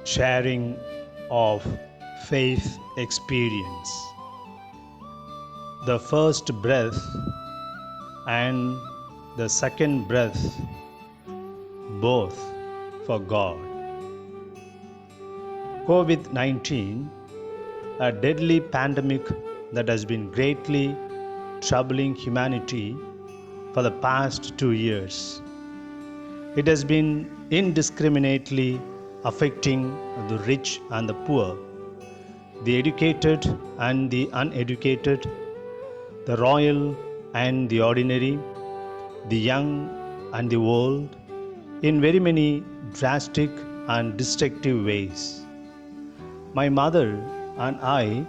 Sharing of faith experience. The first breath and the second breath, both for God. COVID 19, a deadly pandemic that has been greatly troubling humanity for the past 2 years. It has been indiscriminately affecting the rich and the poor, the educated and the uneducated, the royal and the ordinary, the young and the old, in very many drastic and destructive ways. My mother and I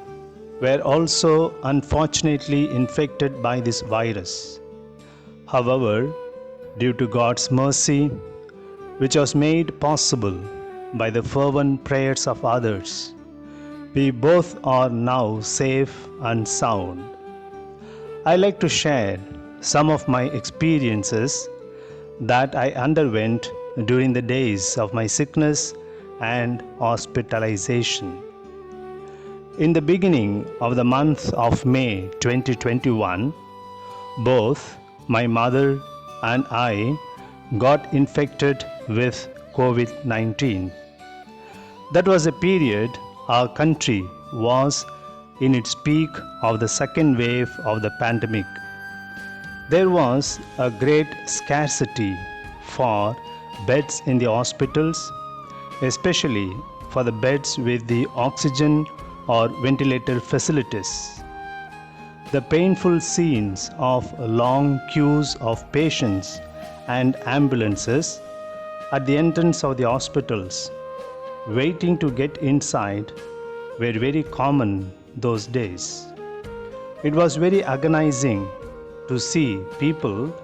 were also unfortunately infected by this virus. However, due to God's mercy, which was made possible by the fervent prayers of others, we both are now safe and sound. I like to share some of my experiences that I underwent during the days of my sickness and hospitalization. In the beginning of the month of May 2021, both my mother and I got infected with COVID-19. That was a period our country was in its peak of the second wave of the pandemic. There was a great scarcity for beds in the hospitals, especially for the beds with the oxygen or ventilator facilities. The painful scenes of long queues of patients and ambulances at the entrance of the hospitals, waiting to get inside, were very common those days. It was very agonizing to see people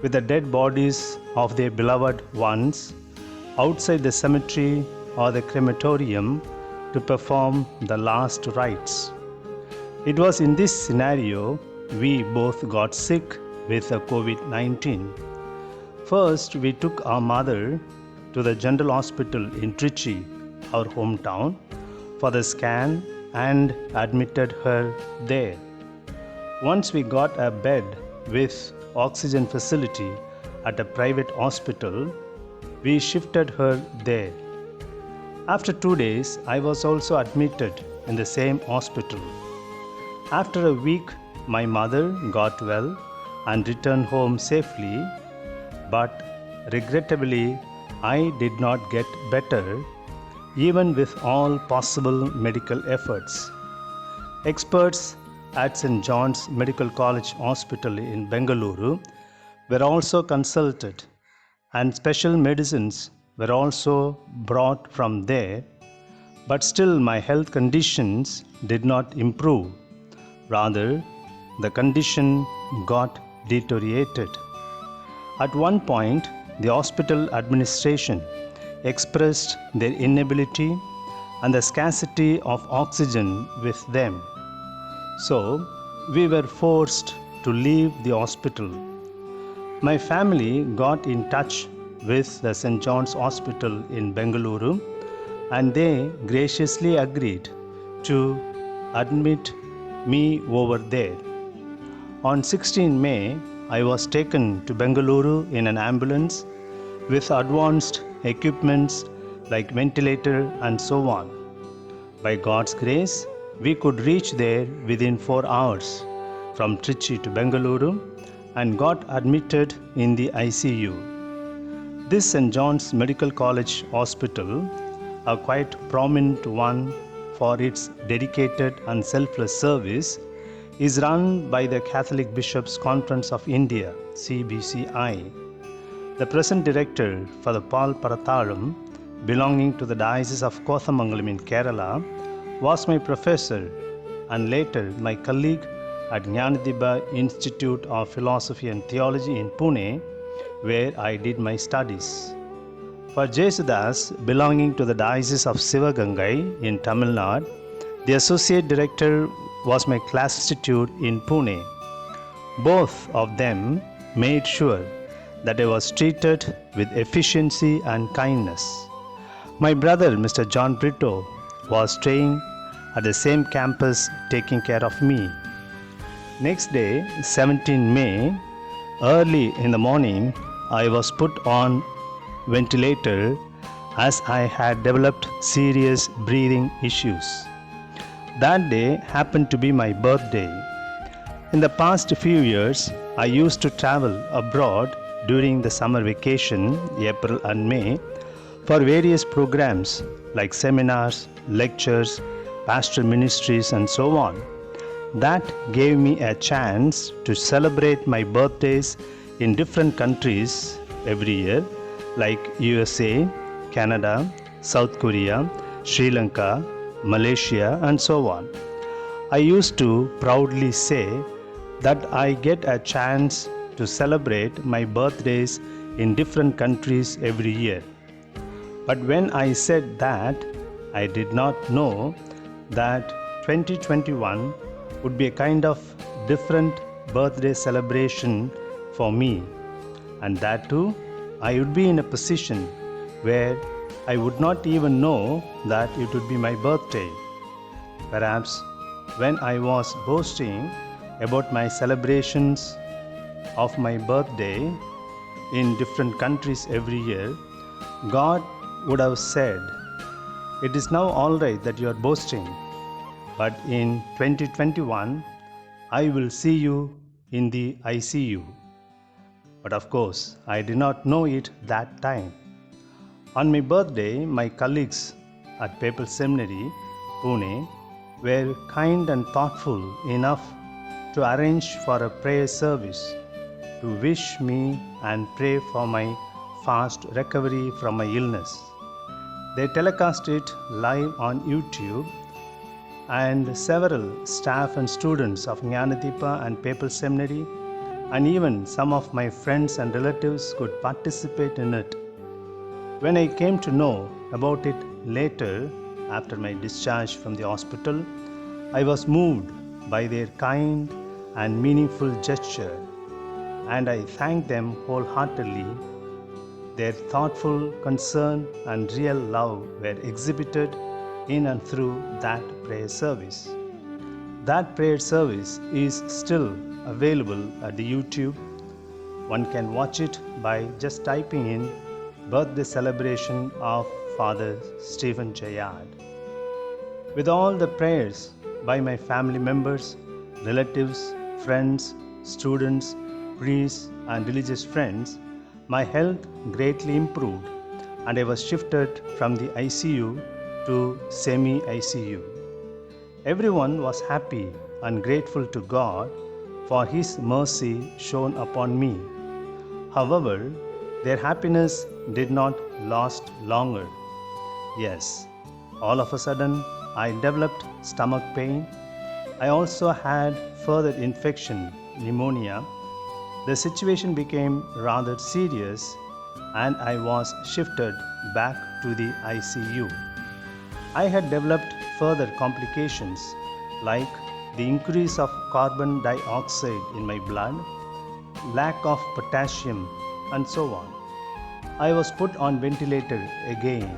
with the dead bodies of their beloved ones outside the cemetery or the crematorium to perform the last rites. It was in this scenario we both got sick with COVID-19. First, we took our mother to the General Hospital in Trichy, our hometown, for the scan and admitted her there. Once we got a bed with oxygen facility at a private hospital, we shifted her there. After 2 days, I was also admitted in the same hospital. After a week, my mother got well and returned home safely, but regrettably, I did not get better, even with all possible medical efforts. Experts at St. John's Medical College Hospital in Bengaluru were also consulted, and special medicines were also brought from there, but still my health conditions did not improve. Rather, the condition got deteriorated. At one point, the hospital administration expressed their inability and the scarcity of oxygen with them. So, we were forced to leave the hospital. My family got in touch with the St. John's Hospital in Bengaluru, and they graciously agreed to admit me over there. On 16 May, I was taken to Bengaluru in an ambulance with advanced equipments like ventilator and so on. By God's grace, we could reach there within 4 hours from Trichy to Bengaluru and got admitted in the ICU. This St. John's Medical College Hospital, a quite prominent one for its dedicated and selfless service, is run by the Catholic Bishops' Conference of India, CBCI. The present director, Father Paul Parathalam, belonging to the Diocese of Kothamangalam in Kerala, was my professor and later my colleague at Jnanadiba Institute of Philosophy and Theology in Pune, where I did my studies. For Jesudas, belonging to the Diocese of Sivagangai in Tamil Nadu, the associate director was my class institute in Pune. Both of them made sure that I was treated with efficiency and kindness. My brother, Mr. John Brito, was staying at the same campus taking care of me. Next day, 17 May, early in the morning, I was put on ventilator as I had developed serious breathing issues. That day happened to be my birthday. In the past few years, I used to travel abroad during the summer vacation, April and May, for various programs like seminars, lectures, pastoral ministries, and so on. That gave me a chance to celebrate my birthdays in different countries every year, like USA, Canada, South Korea, Sri Lanka, Malaysia, and so on. I used to proudly say that I get a chance to celebrate my birthdays in different countries every year. But when I said that, I did not know that 2021 would be a kind of different birthday celebration for me, and that too, I would be in a position where I would not even know that it would be my birthday. Perhaps when I was boasting about my celebrations of my birthday in different countries every year, God would have said, "It is now all right that you are boasting, but in 2021, I will see you in the ICU." But of course, I did not know it that time. On my birthday, my colleagues at Papal Seminary, Pune, were kind and thoughtful enough to arrange for a prayer service to wish me and pray for my fast recovery from my illness. They telecast it live on YouTube, and several staff and students of Jnanadeepa and Papal Seminary, and even some of my friends and relatives could participate in it. When I came to know about it later, after my discharge from the hospital, I was moved by their kind and meaningful gesture, and I thanked them wholeheartedly. Their thoughtful concern and real love were exhibited in and through that prayer service. That prayer service is still available at the YouTube. One can watch it by just typing in birthday celebration of Father Stephen Jayad. With all the prayers by my family members, relatives, friends, students, priests, and religious friends, my health greatly improved, and I was shifted from the ICU to semi-ICU. Everyone was happy and grateful to God for His mercy shown upon me. However, their happiness did not last longer. Yes, all of a sudden I developed stomach pain. I also had further infection, pneumonia. The situation became rather serious, and I was shifted back to the ICU. I had developed further complications like the increase of carbon dioxide in my blood, lack of potassium, and so on. I was put on ventilator again.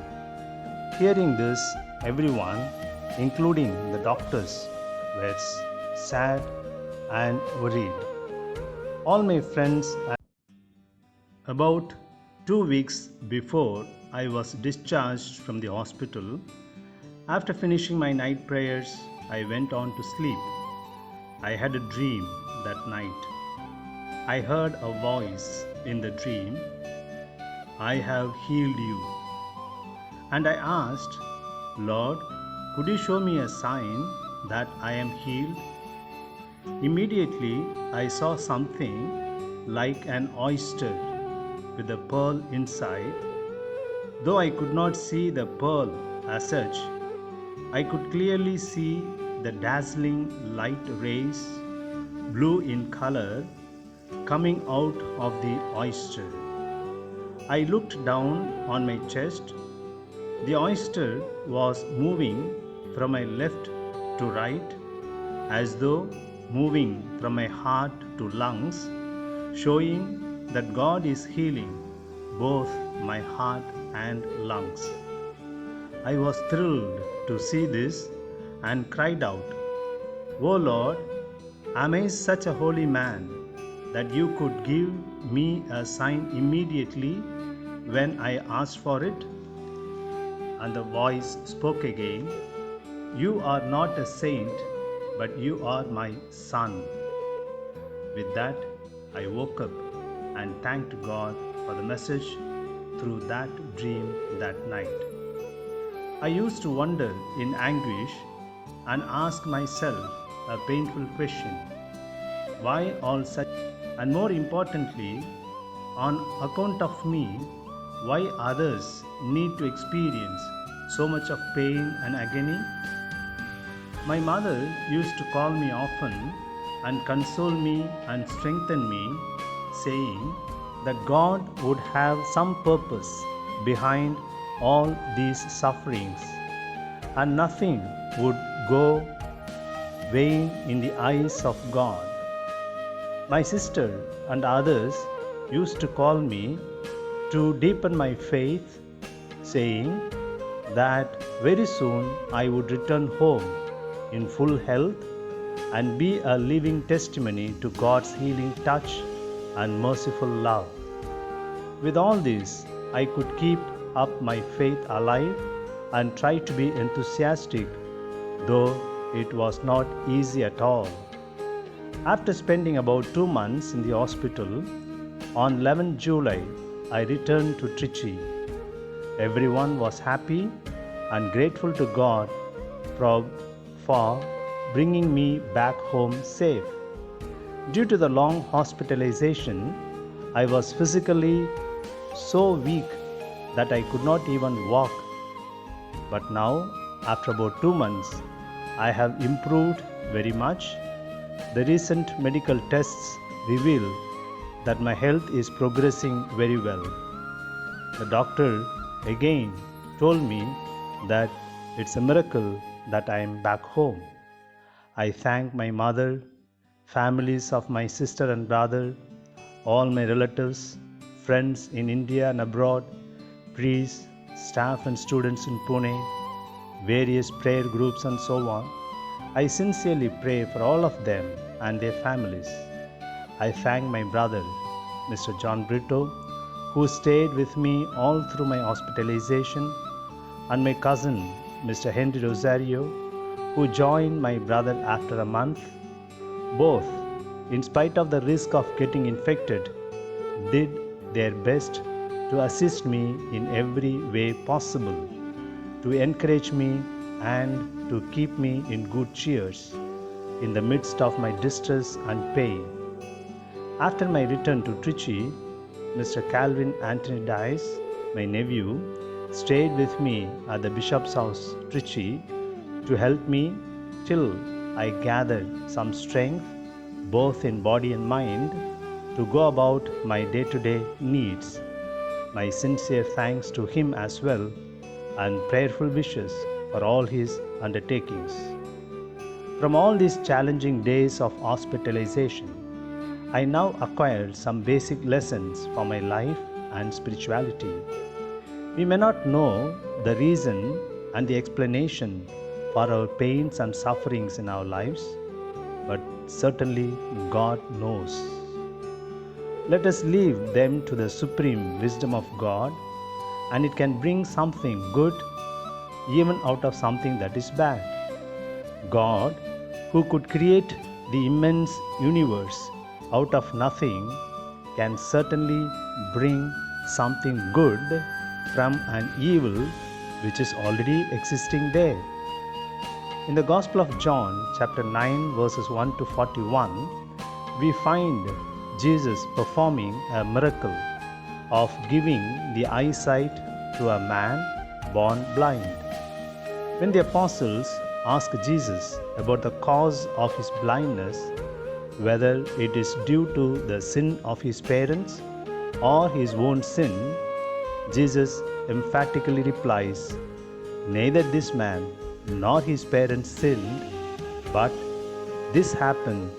Hearing this, everyone, including the doctors, were sad and worried. All my friends. About 2 weeks before I was discharged from the hospital, after finishing my night prayers, I went on to sleep. I had a dream that night. I heard a voice in the dream, "I have healed you." And I asked, "Lord, could you show me a sign that I am healed?" Immediately, I saw something like an oyster with a pearl inside. Though I could not see the pearl as such, I could clearly see the dazzling light rays, blue in color, coming out of the oyster. I looked down on my chest. The oyster was moving from my left to right, as though moving from my heart to lungs, showing that God is healing both my heart and lungs. I was thrilled to see this and cried out, "O Lord, am I such a holy man that you could give me a sign immediately when I asked for it?" And the voice spoke again, "You are not a saint, but you are my son." With that, I woke up and thanked God for the message through that dream that night. I used to wonder in anguish and ask myself a painful question: why all such? And more importantly, on account of me, why others need to experience so much of pain and agony? My mother used to call me often and console me and strengthen me, saying that God would have some purpose behind all these sufferings, and nothing would go vain in the eyes of God. My sister and others used to call me to deepen my faith, saying that very soon I would return home in full health and be a living testimony to God's healing touch and merciful love. With all this, I could keep up my faith alive and try to be enthusiastic, though it was not easy at all. After spending about 2 months in the hospital, on 11 July, I returned to Trichy. Everyone was happy and grateful to God for bringing me back home safe. Due to the long hospitalization, I was physically so weak that I could not even walk. But now, after about 2 months, I have improved very much. The recent medical tests reveal that my health is progressing very well. The doctor again told me that it's a miracle that I am back home. I thank my mother, families of my sister and brother, all my relatives, friends in India and abroad, priests, staff and students in Pune, various prayer groups and so on. I sincerely pray for all of them and their families. I thank my brother, Mr. John Brito, who stayed with me all through my hospitalization, and my cousin, Mr. Henry Rosario, who joined my brother after a month. Both, in spite of the risk of getting infected, did their best to assist me in every way possible, to encourage me and to keep me in good cheers in the midst of my distress and pain. After my return to Trichy, Mr. Calvin Anthony Dice, my nephew, stayed with me at the Bishop's House, Trichy, to help me till I gathered some strength, both in body and mind, to go about my day-to-day needs. My sincere thanks to him as well, and prayerful wishes for all his undertakings. From all these challenging days of hospitalization, I now acquired some basic lessons for my life and spirituality. We may not know the reason and the explanation for our pains and sufferings in our lives, but certainly God knows. Let us leave them to the supreme wisdom of God, and it can bring something good even out of something that is bad. God, who could create the immense universe out of nothing, can certainly bring something good from an evil which is already existing there. In the Gospel of John, chapter 9, verses 1 to 41, we find Jesus performing a miracle of giving the eyesight to a man born blind. When the apostles asked Jesus about the cause of his blindness, whether it is due to the sin of his parents or his own sin, Jesus emphatically replies, "Neither this man nor his parents sinned, but this happened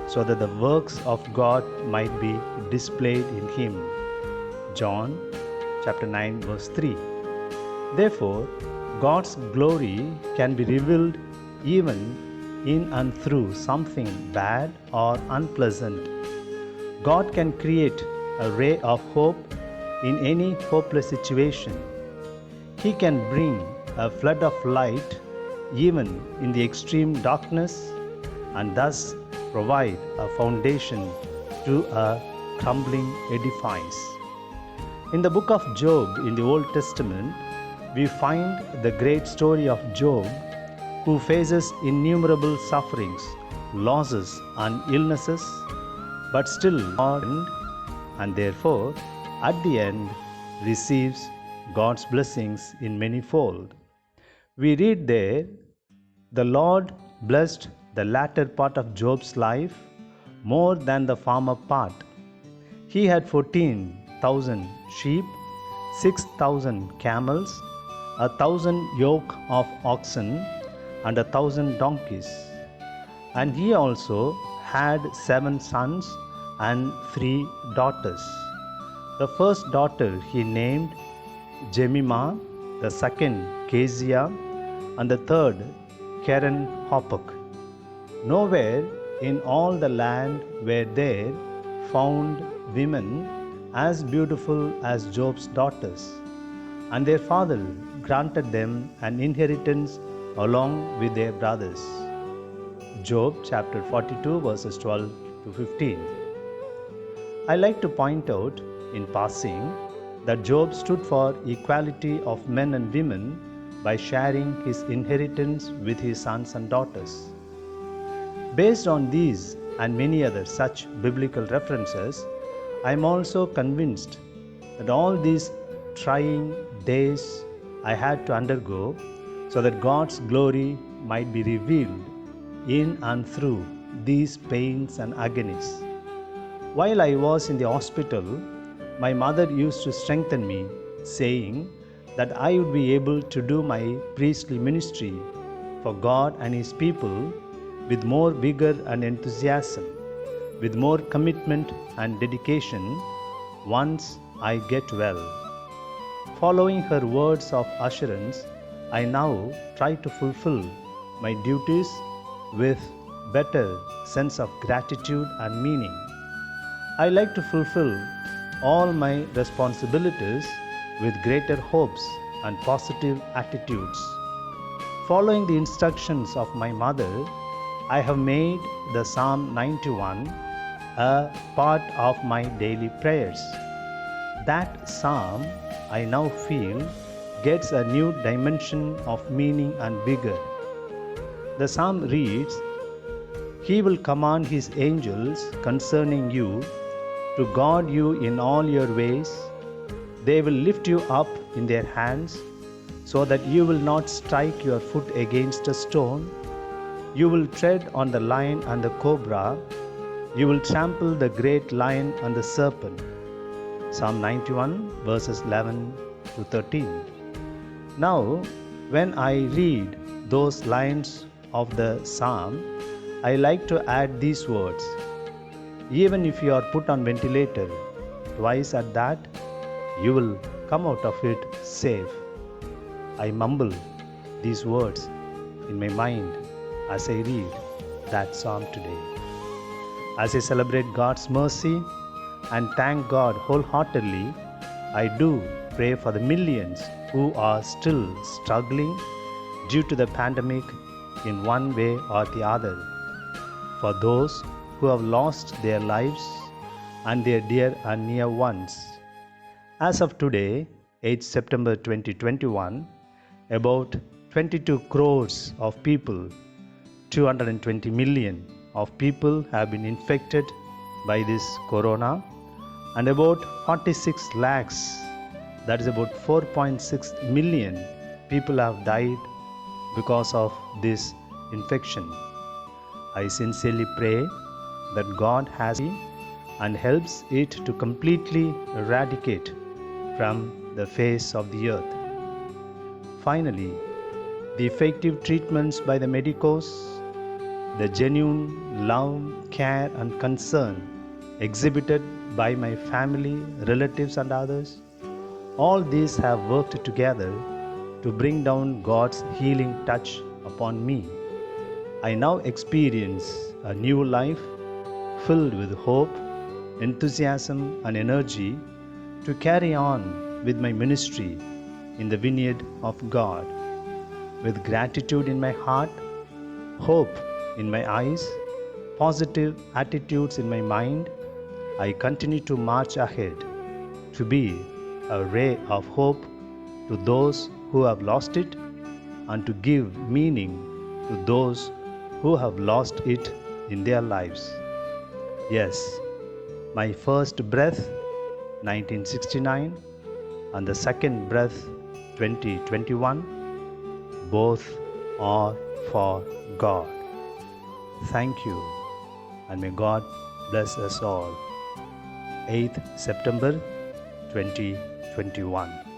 so that the works of God might be displayed in him." John chapter 9 verse 3. Therefore, God's glory can be revealed even in and through something bad or unpleasant. God can create a ray of hope in any hopeless situation. He can bring a flood of light even in the extreme darkness and thus provide a foundation to a crumbling edifice. In the book of Job in the Old Testament, we find the great story of Job, who faces innumerable sufferings, losses, and illnesses, but still ardent, and therefore, at the end, receives God's blessings in manifold. We read there, "The Lord blessed the latter part of Job's life more than the former part. He had 14,000 sheep, 6,000 camels, 1,000 yoke of oxen, and 1,000 donkeys. And he also had 7 sons and 3 daughters. The first daughter he named Jemimah, the second Keziah, and the third Keren Hopuk. Nowhere in all the land were there found women as beautiful as Job's daughters, and their father granted them an inheritance along with their brothers." Job chapter 42 verses 12 to 15. I like to point out in passing that Job stood for equality of men and women by sharing his inheritance with his sons and daughters. Based on these and many other such biblical references, I am also convinced that all these trying days I had to undergo so that God's glory might be revealed in and through these pains and agonies. While I was in the hospital, my mother used to strengthen me, saying that I would be able to do my priestly ministry for God and His people with more vigor and enthusiasm, with more commitment and dedication once I get well. Following her words of assurance, I now try to fulfill my duties with better sense of gratitude and meaning. I like to fulfill all my responsibilities with greater hopes and positive attitudes. Following the instructions of my mother, I have made the Psalm 91 a part of my daily prayers. That psalm, I now feel, gets a new dimension of meaning and vigor. The psalm reads, "He will command His angels concerning you to guard you in all your ways. They will lift you up in their hands so that you will not strike your foot against a stone. You will tread on the lion and the cobra. You will trample the great lion and the serpent." Psalm 91 verses 11 to 13. Now, when I read those lines of the psalm, I like to add these words: "Even if you are put on ventilator, twice at that, you will come out of it safe." I mumble these words in my mind as I read that psalm today. As I celebrate God's mercy and thank God wholeheartedly, I do pray for the millions who are still struggling due to the pandemic in one way or the other, for those who have lost their lives and their dear and near ones. As of today, 8 September 2021, about 22 crores of people, 220 million of people have been infected by this corona, and about 46 lakhs, that is about 4.6 million people have died because of this infection. I sincerely pray that God has it and helps it to completely eradicate from the face of the earth. Finally, the effective treatments by the medicos, the genuine love, care and concern exhibited by my family, relatives and others, all these have worked together to bring down God's healing touch upon me. I now experience a new life filled with hope, enthusiasm, and energy to carry on with my ministry in the vineyard of God. With gratitude in my heart, hope in my eyes, positive attitudes in my mind, I continue to march ahead to be a ray of hope to those who have lost it and to give meaning to those who have lost it in their lives. Yes, my first breath, 1969, and the second breath, 2021, both are for God. Thank you, and may God bless us all. 8th September 2021.